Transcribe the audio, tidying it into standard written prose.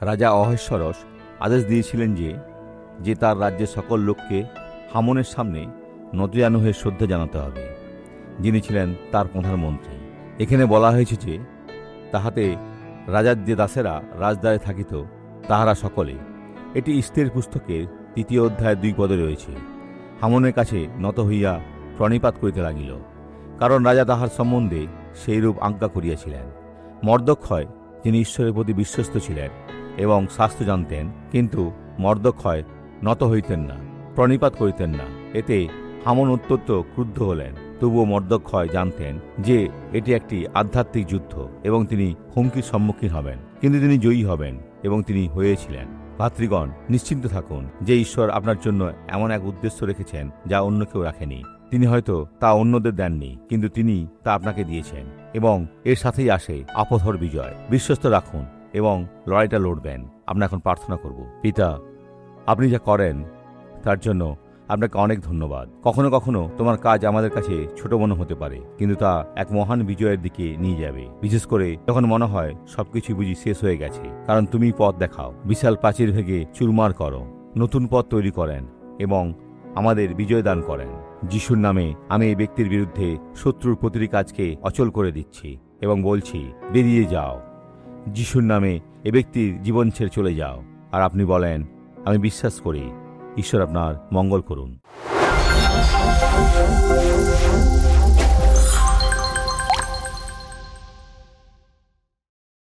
রাজা অহস্যরস আদেশ দিয়েছিলেন যে তার রাজ্যের সকল লোককে হামনের সামনে নতজানু হয়ে শ্রদ্ধা জানাতে হবে, যিনি ছিলেন তার প্রধানমন্ত্রী। এখানে বলা হয়েছে যে তাহাতে রাজার যে দাসেরা রাজদ্বারে থাকিত তাহারা সকলে। এটি ইস্তের পুস্তকের 3 অধ্যায় 2 পদে রয়েছে। হামনের কাছে নত হইয়া প্রণিপাত করিতে লাগিল, কারণ রাজা তাহার সম্বন্ধে সেইরূপ আজ্ঞা করিয়াছিলেন। মর্দক্ষয়, যিনি ঈশ্বরের প্রতি বিশ্বস্ত ছিলেন এবং শাস্ত্র জানতেন, কিন্তু মর্দক্ষয় নত হইতেন না, প্রণিপাত করিতেন না। এতে হামন অত্যন্ত ক্রুদ্ধ হলেন। তবুও মর্দক্ষয় জানতেন যে এটি একটি আধ্যাত্মিক যুদ্ধ এবং তিনি হুমকির সম্মুখীন হবেন, কিন্তু তিনি জয়ী হবেন এবং তিনি হয়েছিলেন। ভাতৃগণ, নিশ্চিন্ত থাকুন যে ঈশ্বর আপনার জন্য এমন এক উদ্দেশ্য রেখেছেন যা অন্য কেউ রাখেনি। তিনি হয়তো তা অন্যদের দেননি, কিন্তু তিনি তা আপনাকে দিয়েছেন এবং এর সাথেই আসে আপথর বিজয়। বিশ্বস্ত রাখুন এবং লড়াইটা লড়বেন। আমরা এখন প্রার্থনা করব। পিতা, আপনি যা করেন তার জন্য আপনাকে অনেক ধন্যবাদ। কখনো কখনো তোমার কাজ আমাদের কাছে ছোট মনে হতে পারে, কিন্তু তা এক মহান বিজয়ের দিকে নিয়ে যাবে। বিশেষ করে যখন মনে হয় সবকিছু বুঝি শেষ হয়ে গেছে, কারণ তুমি পথ দেখাও, বিশাল প্রাচীর ভেঙে চুরমার করো, নতুন পথ তৈরি করেন এবং আমাদের বিজয় দান করেন। যিশুর নামে আমি এই ব্যক্তির বিরুদ্ধে শত্রুর প্রতিটি কাজকে অচল করে দিচ্ছি এবং বলছি, বেরিয়ে যাও। যিশুর নামে এ ব্যক্তির জীবন ছেড়ে চলে যাও। আর আপনি বলেন, আমি বিশ্বাস করি। ঈশ্বর আপনার মঙ্গল করুন।